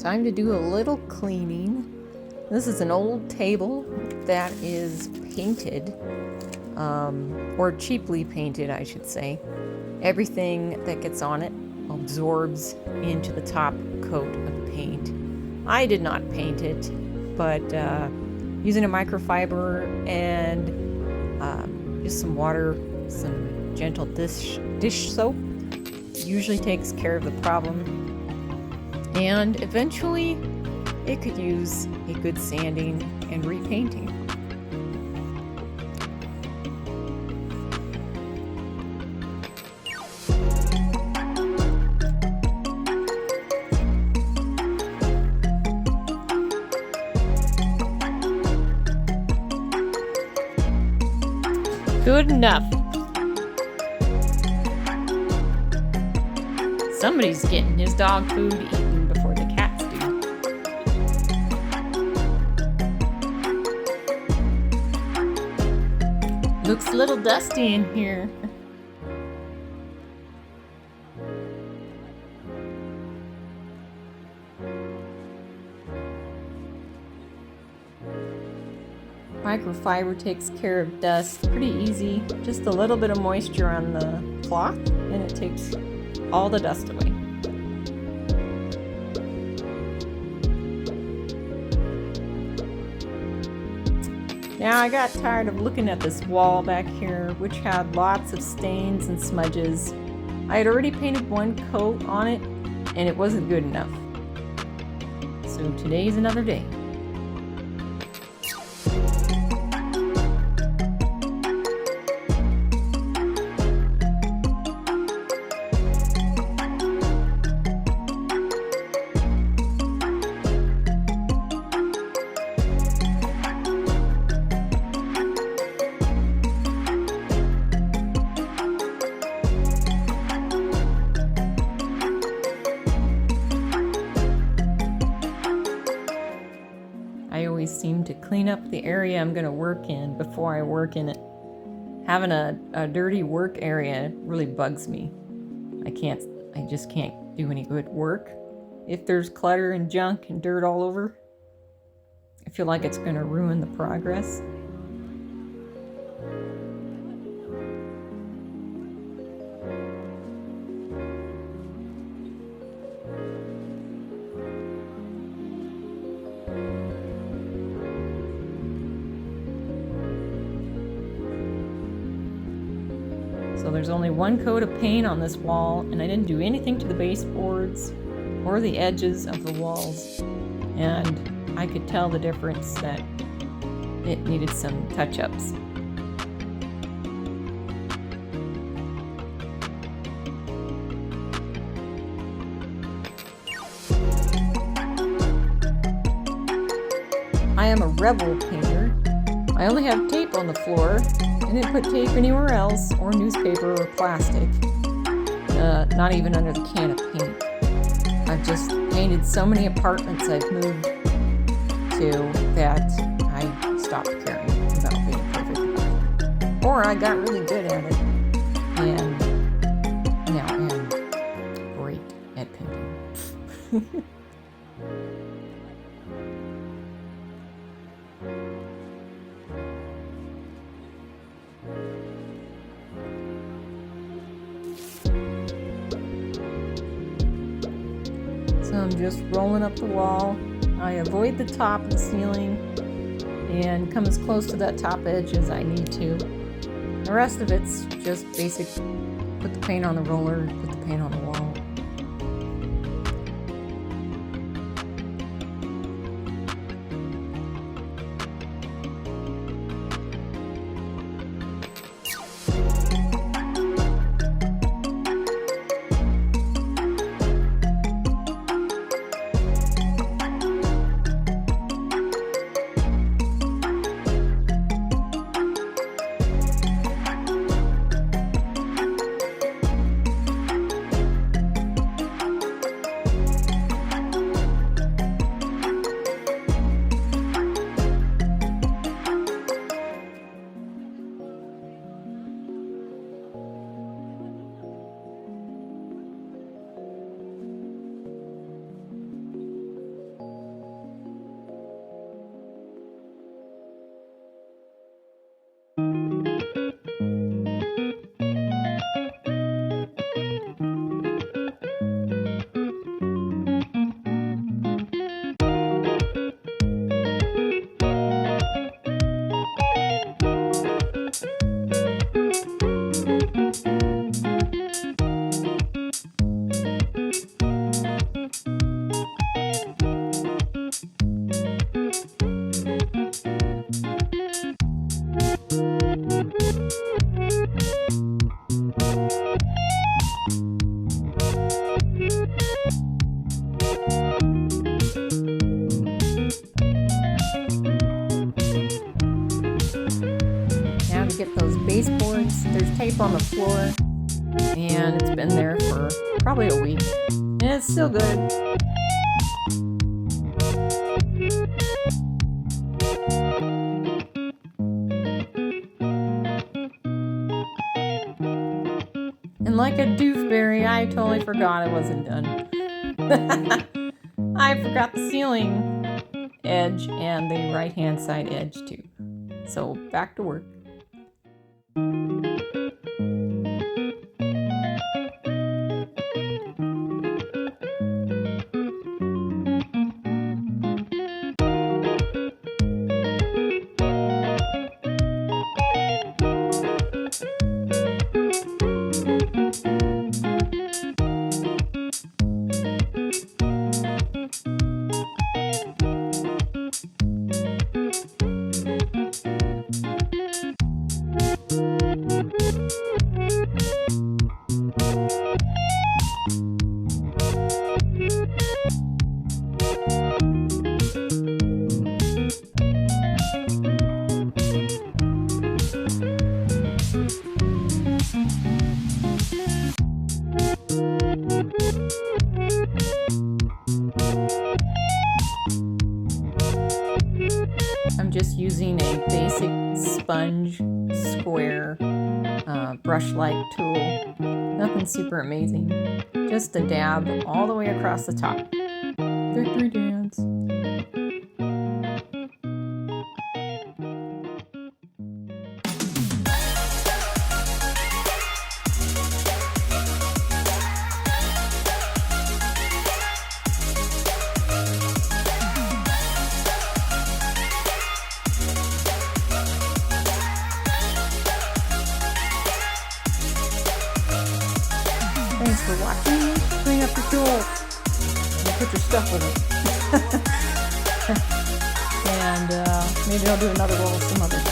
Time to do a little cleaning. This is an old table that is painted, or cheaply painted, I should say. Everything that gets on it absorbs into the top coat of the paint. I did not paint it, but using a microfiber and just some water, some gentle dish soap usually takes care of the problem. And eventually it could use a good sanding and repainting. Good enough. Somebody's getting his dog food eaten before the cats do. Looks a little dusty in here. Microfiber takes care of dust pretty easy. Just a little bit of moisture on the cloth and it takes all the dust away. Now I got tired of looking at this wall back here, which had lots of stains and smudges. I had already painted one coat on it and it wasn't good enough. So today's another day. I always seem to clean up the area I'm going to work in before I work in it. Having a dirty work area really bugs me. I just can't do any good work. If there's clutter and junk and dirt all over, I feel like it's going to ruin the progress. So there's only one coat of paint on this wall, and I didn't do anything to the baseboards or the edges of the walls. And I could tell the difference that it needed some touch-ups. I am a rebel painter. I only have tape on the floor. I didn't put tape anywhere else, or newspaper or plastic, not even under the can of paint. I've just painted so many apartments I've moved to that I stopped caring about being perfect about it. Or I got really good at it, and now I am great at painting. So I'm just rolling up the wall. I avoid the top of the ceiling and come as close to that top edge as I need to. The rest of it's just basic, put the paint on the roller, put the paint on the wall. tape on the floor, and it's been there for probably a week, and it's still good. And like a doofberry, I totally forgot it wasn't done. I forgot the ceiling edge and the right-hand side edge too. So back to work. I'm just using a basic sponge square brush-like tool. Nothing super amazing. Just a dab all the way across the top. Victory dance. Thanks for watching. Bring up your tools and put your stuff with it. And maybe I'll do another roll some other time.